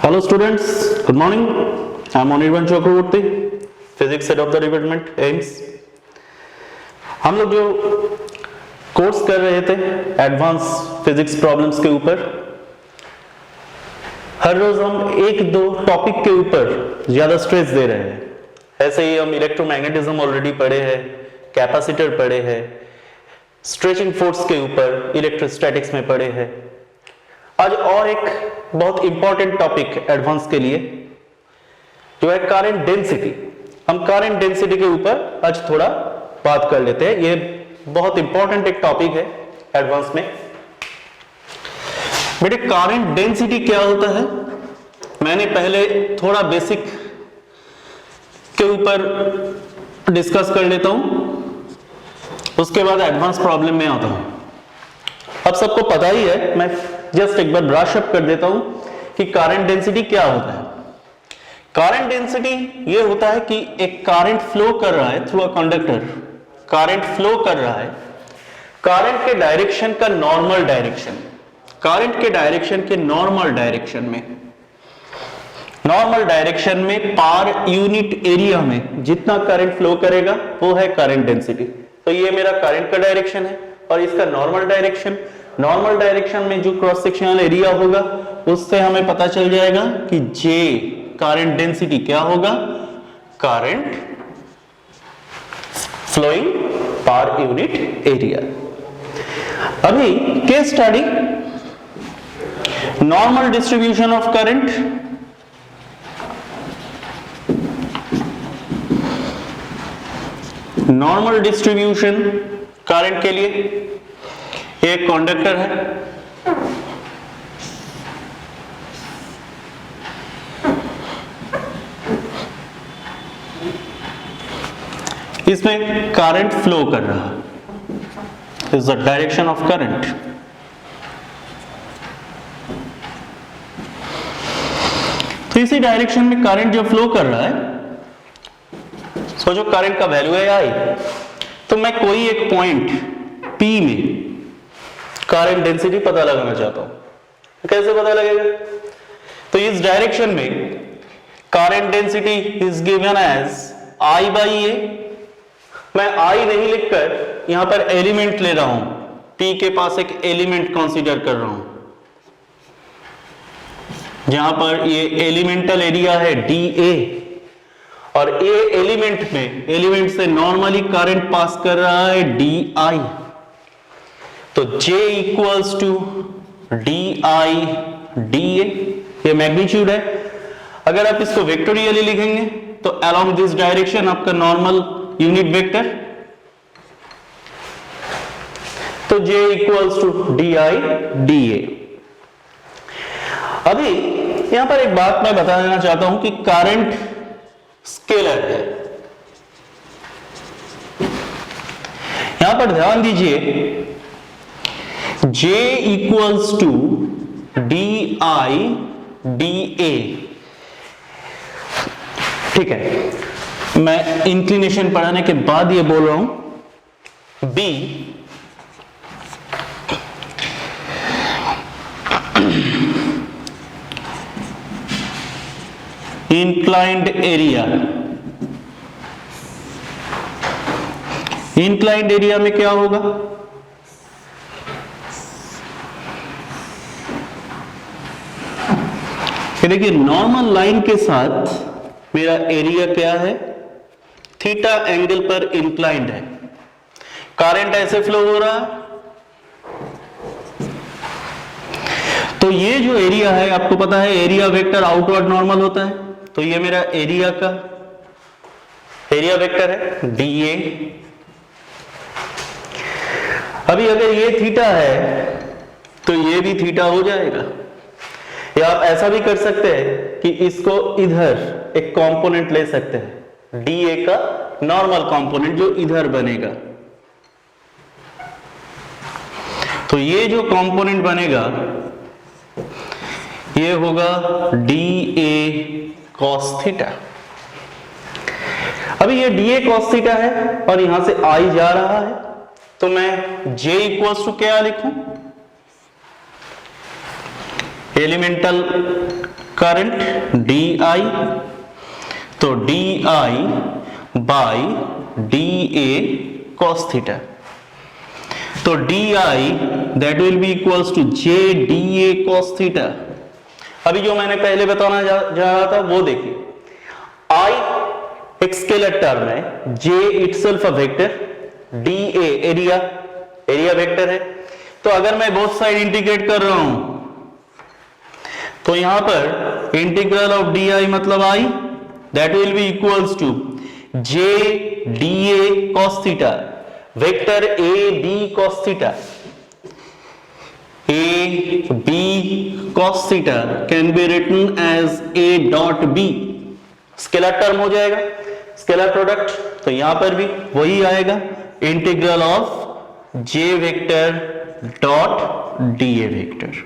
Hello students, good morning. I am Anirban Chakraborty, Physics Head of the Department, AIMS. हम लोग जो course कर रहे थे एडवांस फिजिक्स प्रॉब्लम्स के ऊपर, हर रोज हम एक दो टॉपिक के ऊपर ज्यादा स्ट्रेस दे रहे हैं। ऐसे ही हम इलेक्ट्रोमैग्नेटिज्म ऑलरेडी पढ़े हैं, कैपेसिटर पढ़े हैं, स्ट्रेचिंग फोर्स के ऊपर इलेक्ट्रोस्टैटिक्स में पढ़े हैं। आज और एक बहुत इंपॉर्टेंट टॉपिक एडवांस के लिए जो है करंट डेंसिटी। हम करंट डेंसिटी के ऊपर आज थोड़ा बात कर लेते हैं। ये बहुत इंपॉर्टेंट एक टॉपिक है एडवांस में। बेटे करंट डेंसिटी क्या होता है, मैंने पहले थोड़ा बेसिक के ऊपर डिस्कस कर लेता हूं, उसके बाद एडवांस प्रॉब्लम में आता हूं। अब सबको पता ही है, मैं जस्ट एक बार ब्रश अप कर देता हूं कि करंट डेंसिटी क्या होता है। करंट डेंसिटी ये होता है कि एक करंट फ्लो कर रहा है through a conductor, current flow कर रहा है, करंट के डायरेक्शन का नॉर्मल डायरेक्शन, करंट के डायरेक्शन के नॉर्मल डायरेक्शन में, नॉर्मल डायरेक्शन में पर यूनिट एरिया में जितना करंट फ्लो करेगा वो है करंट डेंसिटी। तो ये मेरा करंट का डायरेक्शन है और इसका नॉर्मल डायरेक्शन, नॉर्मल डायरेक्शन में जो क्रॉस सेक्शनल एरिया होगा उससे हमें पता चल जाएगा कि जे करंट डेंसिटी क्या होगा, current flowing per unit area. अभी case study normal distribution of current. Normal distribution current के लिए एक कंडक्टर है, इसमें करंट फ्लो कर रहा है, is the direction of current. तो इसी डायरेक्शन में करंट जो फ्लो कर रहा है, सोचो करंट का वैल्यू है आई, तो मैं कोई एक पॉइंट P में करंट डेंसिटी पता लगाना चाहता हूं। कैसे पता लगेगा? तो इस डायरेक्शन में current density is given as I by A। मैं I नहीं लिखकर यहां पर एलिमेंट ले रहा हूं, P के पास एक एलिमेंट कंसीडर कर रहा हूं, जहां पर ये एलिमेंटल एरिया है dA और A एलिमेंट में, एलिमेंट से नॉर्मली करंट पास कर रहा है dI। तो J equals to dI dA, ये मैग्नीट्यूड है। अगर आप इसको वेक्टोरियली लिखेंगे तो अलोंग दिस डायरेक्शन आपका नॉर्मल यूनिट वेक्टर, तो J equals to dI dA। अभी यहां पर एक बात मैं बताना चाहता हूं कि करंट स्केलर है। यहां पर ध्यान दीजिए, J equals to dI dA। ठीक है, मैं इंक्लिनेशन पढ़ाने के बाद ये बोल रहा हूं, B inclined area. Inclined area में क्या होगा? देखिए नॉर्मल लाइन के साथ मेरा एरिया क्या है, थीटा एंगल पर इंक्लाइंड है, करंट ऐसे फ्लो हो रहा है। तो ये जो एरिया है, आपको पता है एरिया वेक्टर आउटवर्ड नॉर्मल होता है, तो ये मेरा एरिया का एरिया वेक्टर है dA। अभी अगर ये थीटा है तो ये भी थीटा हो जाएगा, या आप ऐसा भी कर सकते हैं कि इसको इधर एक कंपोनेंट ले सकते हैं, dA का नॉर्मल कंपोनेंट जो इधर बनेगा। तो ये जो कंपोनेंट बनेगा ये होगा dA cos थीटा। अभी ये dA cos थीटा है और यहां से I जा रहा है, तो मैं J इक्वल्स टू क्या लिखूं? एलिमेंटल करंट डी आई, तो D I by D A cos theta, तो D I that will be equals to J D A cos theta. अभी जो मैंने पहले बताना जा रहा था वो देखिए, आई एक स्केलर टर्म है, J itself a vector, D A area vector है। तो अगर मैं बोथ साइड इंटीग्रेट कर रहा हूं तो यहां पर इंटीग्रल ऑफ डी आई मतलब I that will be equals to J D A cos theta, vector A B cos theta, A B cos theta can be written as A dot B, scalar term हो जाएगा, scalar product. तो यहां पर भी वही आएगा, integral of J vector dot D A vector.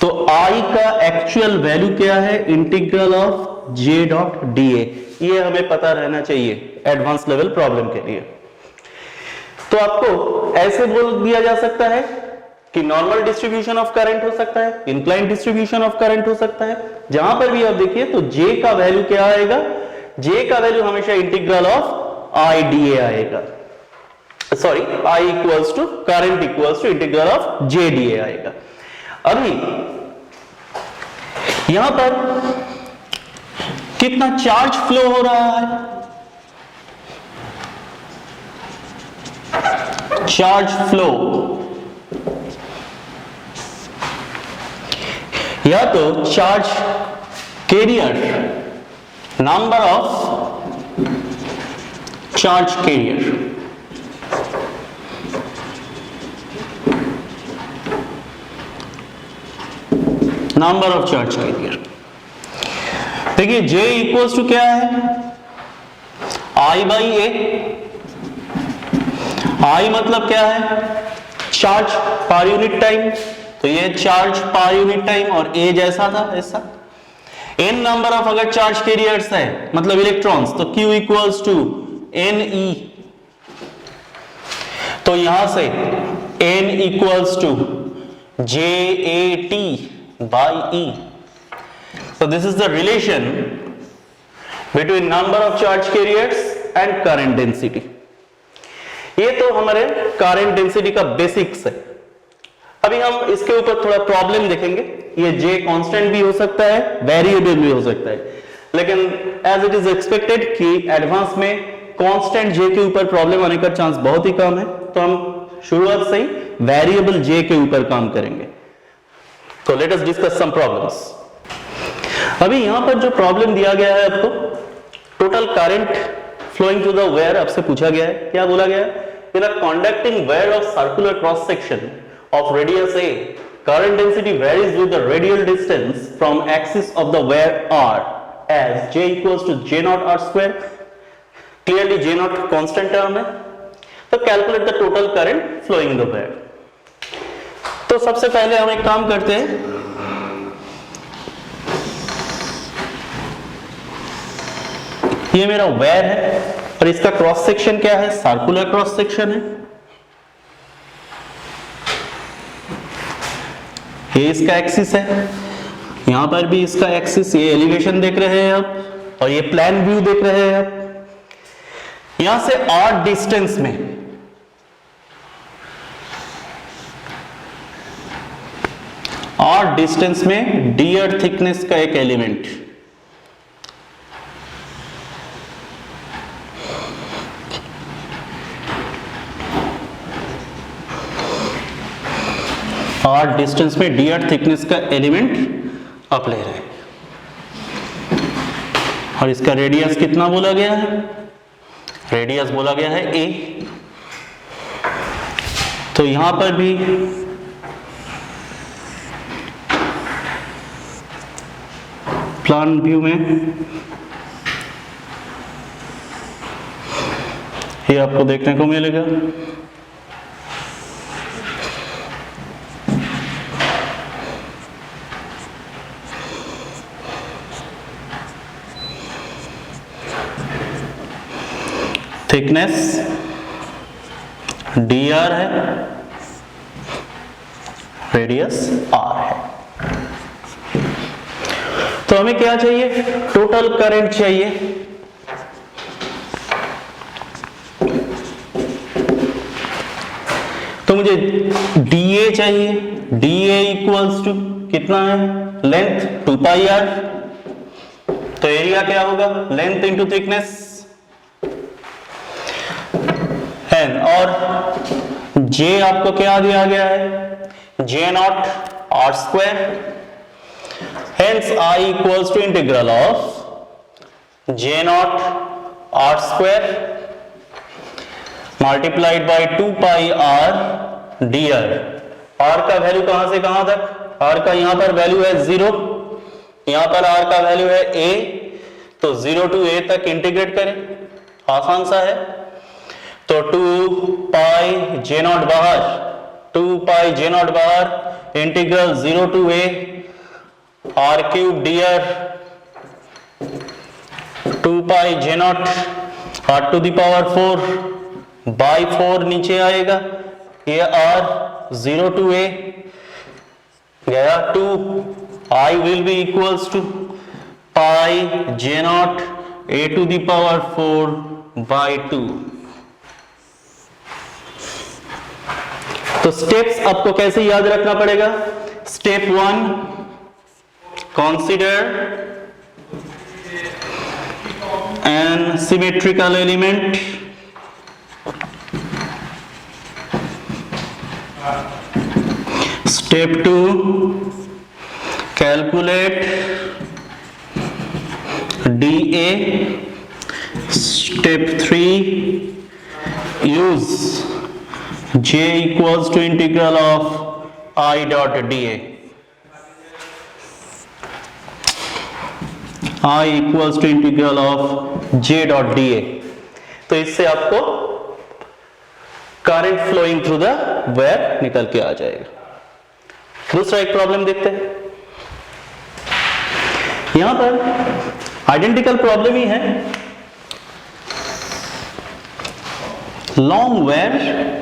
तो आई का एक्चुअल वैल्यू क्या है, integral of J dot D A, ये हमें पता रहना चाहिए एडवांस लेवल प्रॉब्लम के लिए। तो आपको ऐसे बोल दिया जा सकता है कि नॉर्मल डिस्ट्रीब्यूशन ऑफ करंट हो सकता है, इंक्लाइन डिस्ट्रीब्यूशन ऑफ करंट हो सकता है। जहां पर भी आप देखिए तो जे का वैल्यू क्या आएगा, जे का वैल्यू हमेशा integral of I D A आएगा, sorry I equals to current equals to integral of J D A आएगा। अभी यहां पर कितना चार्ज फ्लो हो रहा है, चार्ज फ्लो, या तो charge carrier, number of charge carrier, number of charge carrier. देखिए J इक्वल्स टू क्या है, I बाई ए। I मतलब क्या है, चार्ज पर यूनिट टाइम, तो ये चार्ज पर यूनिट टाइम और A जैसा था ऐसा। n नंबर ऑफ अगर चार्ज कैरियर्स है मतलब इलेक्ट्रॉन्स, तो Q इक्वल्स टू Ne, तो यहां से n equals to JAT by E. So this is the relation between number of charge carriers and current density. ये तो हमारे current density का बेसिक्स है। अभी हम इसके ऊपर थोड़ा प्रॉब्लम देखेंगे। ये J कांस्टेंट भी हो सकता है, वेरिएबल भी हो सकता है, लेकिन एज इट इज एक्सपेक्टेड कि एडवांस में कांस्टेंट J के ऊपर प्रॉब्लम आने का चांस बहुत ही कम है, तो हम शुरुआत से ही वेरिएबल J के ऊपर काम करेंगे। तो let us discuss some problems. अभी यहां पर जो प्रॉब्लम दिया गया है आपको, total current flowing through the wire आपसे पूछा गया है, क्या बोला गया है, in a conducting wire of circular cross section of radius a, current density varies with the radial distance from axis of the wire r as J equals to J naught r square. Clearly J naught constant term है, तो calculate the total current flowing in the wire। तो सबसे पहले हम एक काम करते हैं, ये मेरा वायर है और इसका क्रॉस सेक्शन क्या है, सर्कुलर क्रॉस सेक्शन है। ये इसका एक्सिस है, यहां पर भी इसका एक्सिस, ये एलिवेशन देख रहे हैं आप और ये प्लान व्यू देख रहे हैं आप। यहां से r डिस्टेंस में डी अर्थ थिकनेस का एक एलिमेंट, r डिस्टेंस में डी अर्थ थिकनेस का एलिमेंट आप ले रहे हैं, और इसका रेडियस कितना बोला गया है, रेडियस बोला गया है a। तो यहां पर भी प्लान व्यू में ये आपको देखने को मिलेगा। थिकनेस dr है, रेडियस r है। तो हमें क्या चाहिए, टोटल करंट चाहिए। तो मुझे DA चाहिए, DA इक्वल्स टू कितना है, लेंथ 2 पाई r, तो एरिया क्या होगा, लेंथ इंटू थिकनेस है। और J आपको क्या दिया गया है, J nought r square, hence I equals to integral of J nought r square multiplied by 2 pi r dr। r का वैल्यू कहां से कहां तक, r का यहां पर वैल्यू है 0, यहां पर r का वैल्यू है a, तो 0 टू a तक इंटीग्रेट करें, आसान सा है। तो 2 पाई j नॉट बाहर, 2 पाई j नॉट बाहर, integral 0 to a r cube dr, 2 pi j nought r to the power 4 by 4 नीचे आएगा, ये r 0 टू a गया 2, I will be equals to pi j naught a to the power 4 by 2। तो steps आपको कैसे याद रखना पड़ेगा, step 1 consider N symmetrical element, step 2 calculate DA, step 3 use J equals to integral of I dot dA, I equals to integral of J dot dA। तो इससे आपको current flowing through the wire निकल के आ जाएगा। दूसरा एक problem देखते हैं, यहां पर आइडेंटिकल प्रॉब्लम ही है, long wire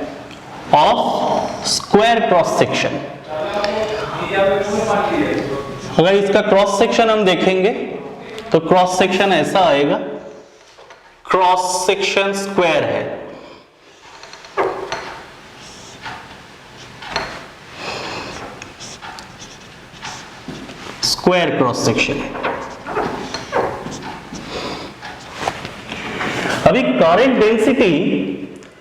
of square cross section. अगर इसका क्रॉस सेक्शन हम देखेंगे तो क्रॉस सेक्शन ऐसा आएगा, क्रॉस सेक्शन स्क्वायर है, स्क्वायर क्रॉस सेक्शन है। अभी करंट डेंसिटी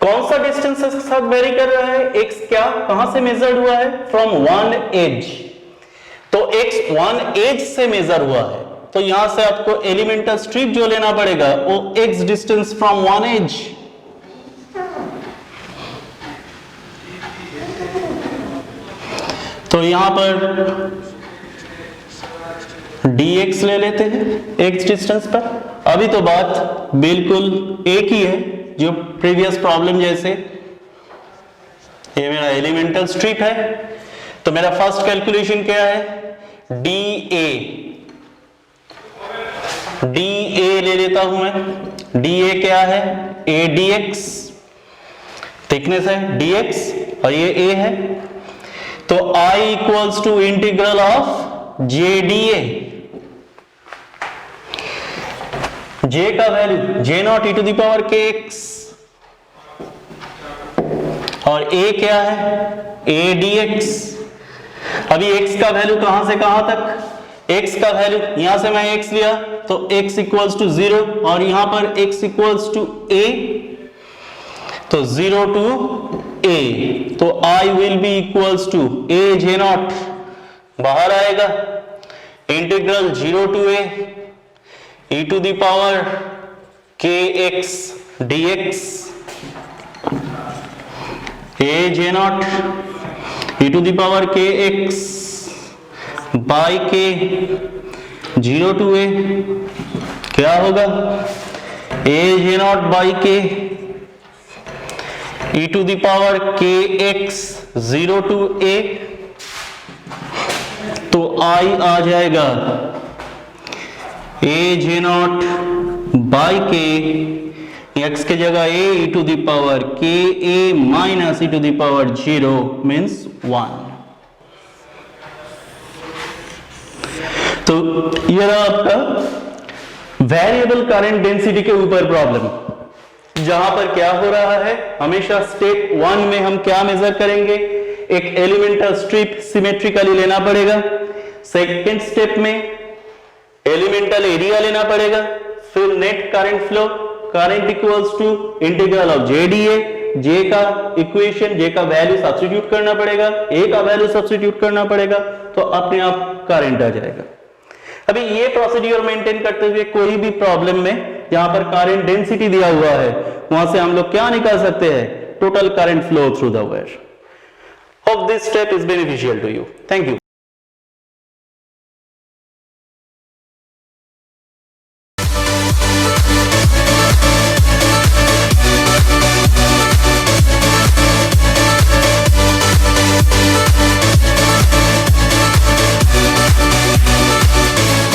कौन सा डिस्टेंस के साथ वेरी कर रहा है, x क्या कहां से मेजर्ड हुआ है, फ्रॉम वन एज, तो x वन एज से मेजर हुआ है, तो यहां से आपको एलिमेंटल स्ट्रिप जो लेना पड़ेगा वो x distance from one edge. तो यहां पर dx ले लेते हैं x डिस्टेंस पर। अभी तो बात बिल्कुल एक ही है जो प्रीवियस प्रॉब्लम जैसे, ये मेरा एलिमेंटल स्ट्रिप है, तो मेरा फर्स्ट कैलकुलेशन क्या है, dA ले लेता हूं मैं, dA क्या है, a dx, थिकनेस है dx और ये a है, तो I equals to integral of j dA, j का value j nought e to the power kx और a क्या है, a dx। अभी x का वैल्यू कहां से कहां तक, x का वैल्यू यहां से मैं x लिया तो x इक्वल्स टू 0 और यहां पर x इक्वल्स टू a, तो 0 टू a, तो I will be equals to a j nought बाहर आएगा, integral 0 to a e to the power kx dx, a j naught e to the power kx by k 0 to a क्या होगा, a j naught by k e to the power kx 0 to a, तो I आ जाएगा a j nought by k, x के जगह a e to the power k a minus e to the power 0 means 1। तो ये रहा आपका variable current density के ऊपर प्रॉब्लम, जहां पर क्या हो रहा है, हमेशा स्टेप 1 में हम क्या मेजर करेंगे, एक एलिमेंटल स्ट्रिप सिमेट्रिकली लेना पड़ेगा, सेकंड स्टेप में एलिमेंटल एरिया लेना पड़ेगा, फिर net current flow, current equals to integral of JdA, J का इक्वेशन, J का वैल्यू सब्स्टिट्यूट करना पड़ेगा, A का वैल्यू सब्स्टिट्यूट करना पड़ेगा, तो अपने आप करंट आ जाएगा। अभी ये प्रोसीड्यूर मेंटेन करते हुए कोई भी प्रॉब्लम में जहां पर करंट डेंसिटी दिया हुआ है, वहां से हम लोग क्या निकाल सकते हैं, total current flow through the wire. Hope this step is beneficial to you. Thank you.